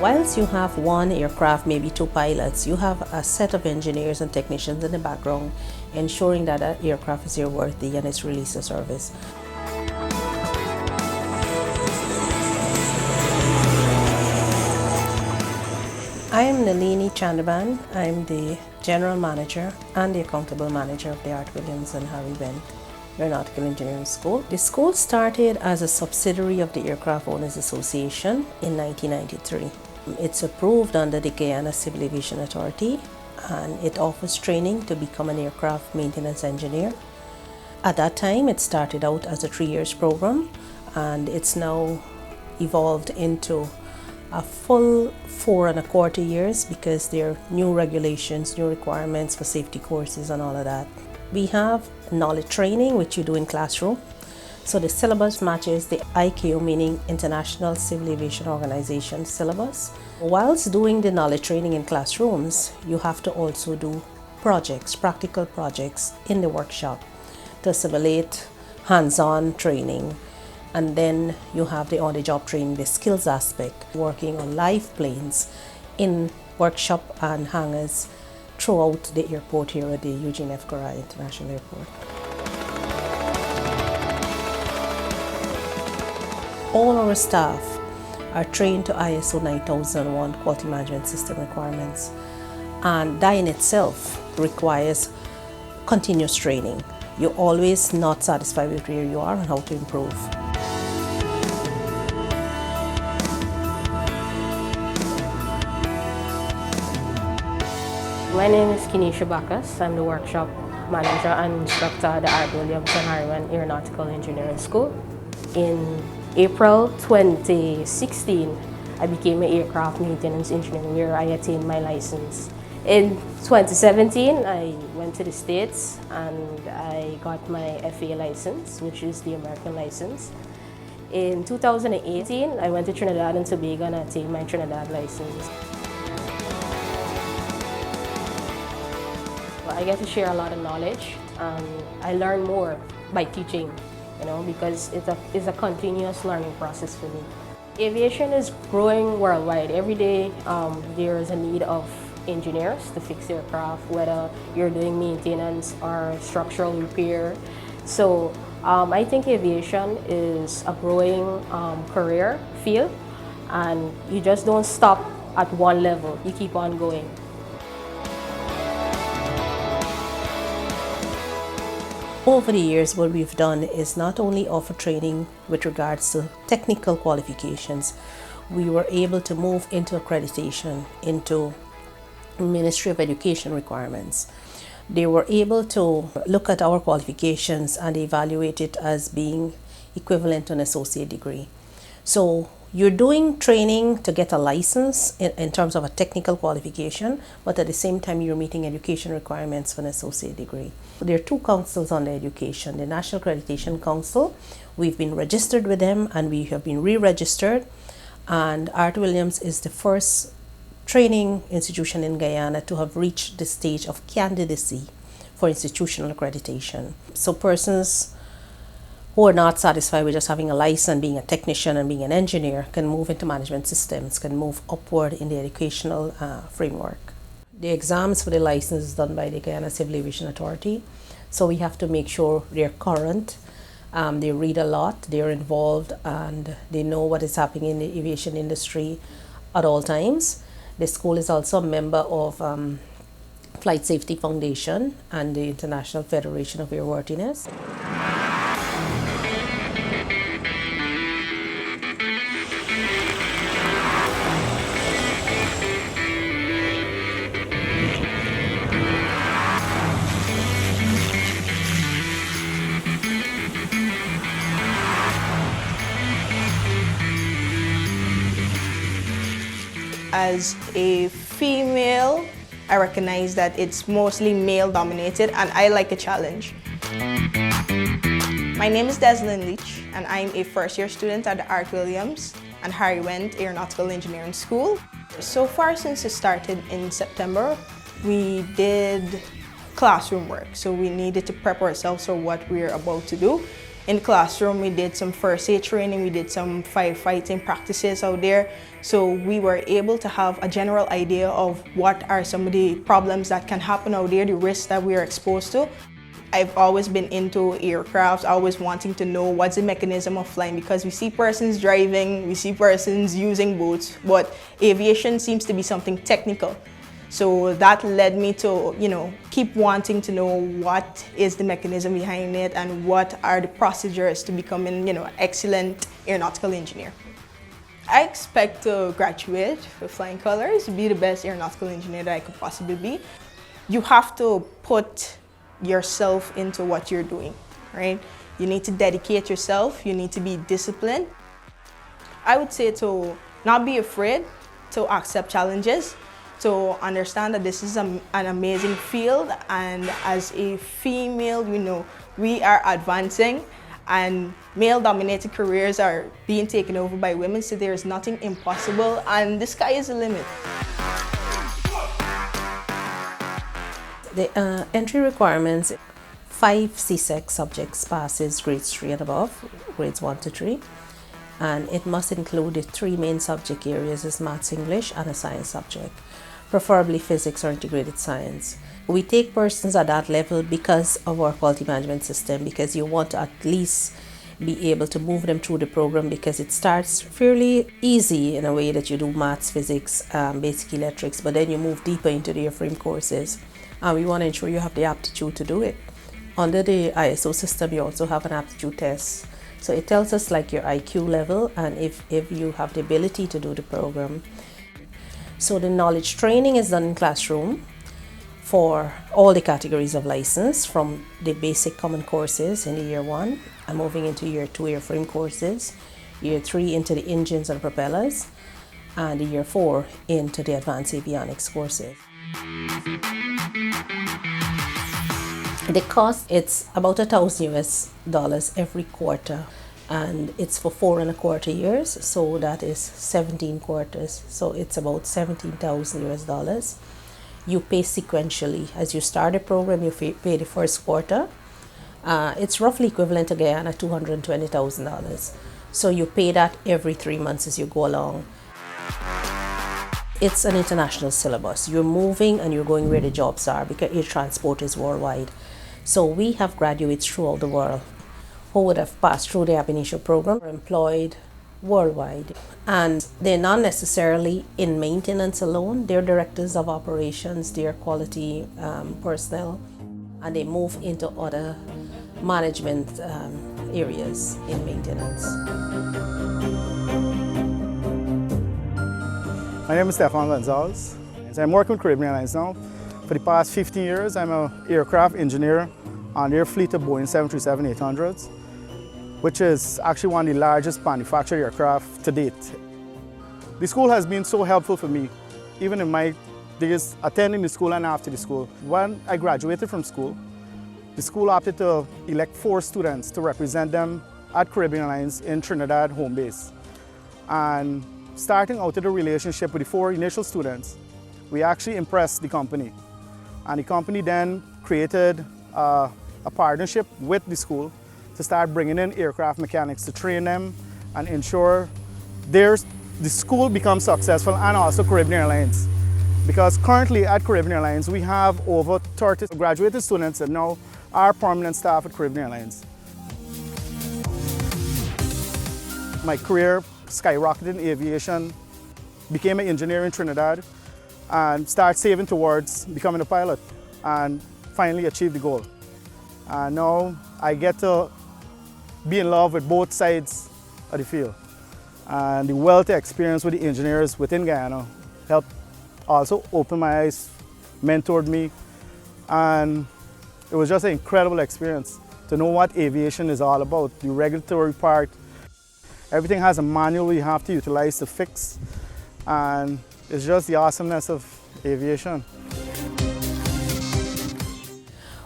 Whilst you have one aircraft, maybe two pilots, you have a set of engineers and technicians in the background ensuring that that aircraft is airworthy and it's released to service. I am Nalini Chandaban. I'm the General Manager and the Accountable Manager of the Art Williams and Harry Wendt Aeronautical Engineering School. The school started as a subsidiary of the Aircraft Owners Association in 1993. It's approved under the Guyana Civil Aviation Authority, and it offers training to become an aircraft maintenance engineer. At that time, it started out as a 3-year program, and it's now evolved into a full 4.25 years because there are new regulations, new requirements for safety courses and all of that. We have knowledge training, which you do in classroom. So the syllabus matches the ICAO, meaning International Civil Aviation Organization syllabus. Whilst doing the knowledge training in classrooms, you have to also do projects, practical projects in the workshop to simulate hands-on training. And then you have the on-the-job training, the skills aspect, working on live planes in workshop and hangars throughout the airport here at the Eugene F. Garay International Airport. All our staff are trained to ISO 9001 Quality Management System requirements, and that in itself requires continuous training. You're always not satisfied with where you are and how to improve. My name is Kenisha Bacchus. I'm the workshop manager and instructor at the Art Williams and Harry Wendt Aeronautical Engineering School. In April 2016, I became an aircraft maintenance engineer where I attained my license. In 2017, I went to the States and I got my FA license, which is the American license. In 2018, I went to Trinidad and Tobago and attained my Trinidad license. I get to share a lot of knowledge. I learn more by teaching, because it's a continuous learning process for me. Aviation is growing worldwide. Every day there is a need of engineers to fix aircraft, whether you're doing maintenance or structural repair. So I think aviation is a growing career field, and you just don't stop at one level, you keep on going. Over the years, what we've done is not only offer training with regards to technical qualifications, we were able to move into accreditation, into Ministry of Education requirements. They were able to look at our qualifications and evaluate it as being equivalent to an associate degree. So you're doing training to get a license in terms of a technical qualification, but at the same time you're meeting education requirements for an associate degree. There are two councils on the education. The National Accreditation Council, we've been registered with them and we have been re-registered, and Art Williams is the first training institution in Guyana to have reached the stage of candidacy for institutional accreditation. So persons who are not satisfied with just having a license, being a technician and being an engineer, can move into management systems, can move upward in the educational framework. The exams for the license is done by the Guyana Civil Aviation Authority, so we have to make sure they're current, they read a lot, they're involved, and they know what is happening in the aviation industry at all times. The school is also a member of Flight Safety Foundation and the International Federation of Airworthiness. As a female, I recognize that it's mostly male dominated and I like a challenge. My name is Deslyn Leach and I'm a first-year student at the Art Williams and Harry Wendt Aeronautical Engineering School. So far since it started in September, we did classroom work. So we needed to prep ourselves for what we're about to do In the classroom, we did some first aid training, we did some firefighting practices out there. So we were able to have a general idea of what are some of the problems that can happen out there, the risks that we are exposed to. I've always been into aircraft, always wanting to know what's the mechanism of flying, because we see persons driving, we see persons using boats, but aviation seems to be something technical. So that led me to, keep wanting to know what is the mechanism behind it and what are the procedures to becoming, excellent aeronautical engineer. I expect to graduate with flying colors, be the best aeronautical engineer that I could possibly be. You have to put yourself into what you're doing, right? You need to dedicate yourself, you need to be disciplined. I would say to not be afraid to accept challenges, to understand that this is an amazing field, and as a female, we are advancing and male-dominated careers are being taken over by women, so there is nothing impossible and the sky is the limit. The entry requirements, 5 CCS subjects passes grades 3 and above, grades 1 to 3. And it must include the 3 main subject areas as maths, English, and a science subject, preferably physics or integrated science. We take persons at that level because of our quality management system, because you want to at least be able to move them through the program, because it starts fairly easy in a way that you do maths, physics, basic electrics, but then you move deeper into the airframe courses. And we want to ensure you have the aptitude to do it. Under the ISO system, you also have an aptitude test. So it tells us like your IQ level and if you have the ability to do the program. So the knowledge training is done in classroom for all the categories of license, from the basic common courses in the year 1 and moving into year 2 airframe courses, year 3 into the engines and propellers, and the year 4 into the advanced avionics courses. The cost, it's about $1,000 every quarter, and it's for 4.25 years, so that is 17 quarters, so it's about $17,000. You pay sequentially. As you start a program, you pay the first quarter. It's roughly equivalent to Guyana $220,000. So you pay that every 3 months as you go along. It's an international syllabus. You're moving and you're going where the jobs are, because air transport is worldwide. So we have graduates throughout the world who would have passed through the ab initio program, employed worldwide. And they're not necessarily in maintenance alone. They're directors of operations, they're quality personnel, and they move into other management areas in maintenance. My name is Stefan Gonzalez. I'm working with Caribbean Airlines now. For the past 15 years, I'm an aircraft engineer on their fleet of Boeing 737-800s, which is actually one of the largest manufactured aircraft to date. The school has been so helpful for me, even in my days attending the school and after the school. When I graduated from school, the school opted to elect 4 students to represent them at Caribbean Airlines in Trinidad home base. And starting out of the relationship with the 4 initial students, we actually impressed the company. And the company then created a partnership with the school to start bringing in aircraft mechanics to train them and ensure the school becomes successful, and also Caribbean Airlines. Because currently at Caribbean Airlines, we have over 30 graduated students that now are permanent staff at Caribbean Airlines. My career skyrocketed in aviation, became an engineer in Trinidad, and started saving towards becoming a pilot, and finally achieved the goal. And now I get to be in love with both sides of the field. And the wealth of experience with the engineers within Guyana helped also open my eyes, mentored me, and it was just an incredible experience to know what aviation is all about, the regulatory part. Everything has a manual you have to utilize to fix, and it's just the awesomeness of aviation.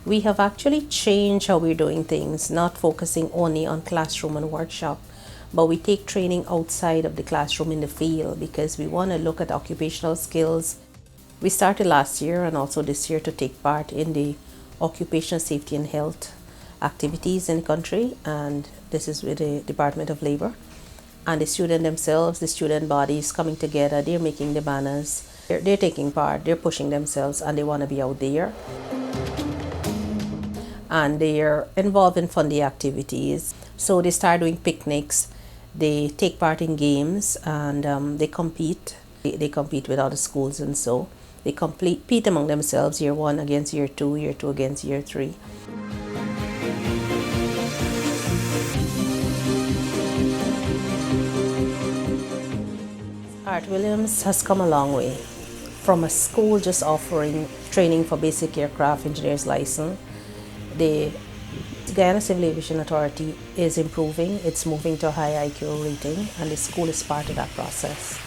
We have actually changed how we're doing things, not focusing only on classroom and workshop, but we take training outside of the classroom in the field, because we want to look at occupational skills. We started last year and also this year to take part in the Occupational Safety and Health activities in the country, and this is with the Department of Labor. And the students themselves, the student bodies coming together, they're making the banners, they're taking part, they're pushing themselves, and they want to be out there. And they're involved in fundy activities. So they start doing picnics, they take part in games, and they compete. They compete with other schools, and so they compete among themselves, year 1 against year 2, year 2 against year 3. Art Williams has come a long way. From a school just offering training for basic aircraft engineer's license, the Guyana Civil Aviation Authority is improving. It's moving to a high IQ rating, and the school is part of that process.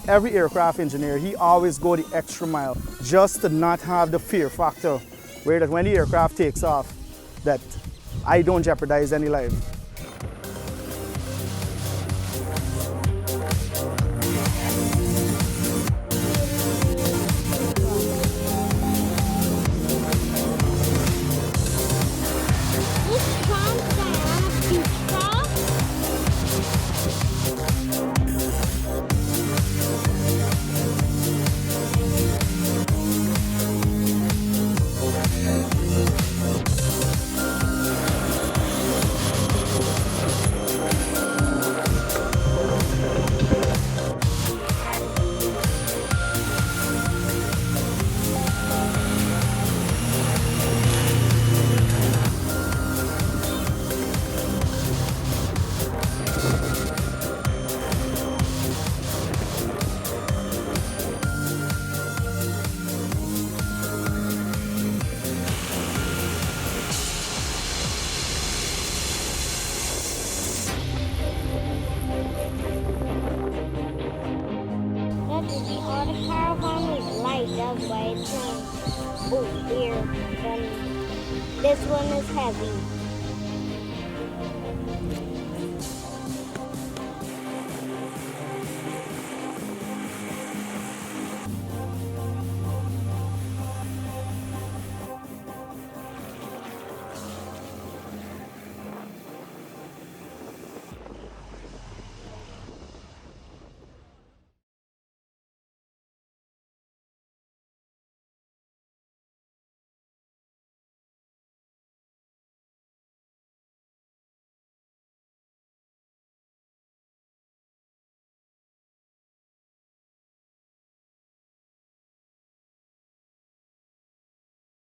Every aircraft engineer, he always go the extra mile just to not have the fear factor, where that when the aircraft takes off, that I don't jeopardize any life. Oh dear, then this one is heavy.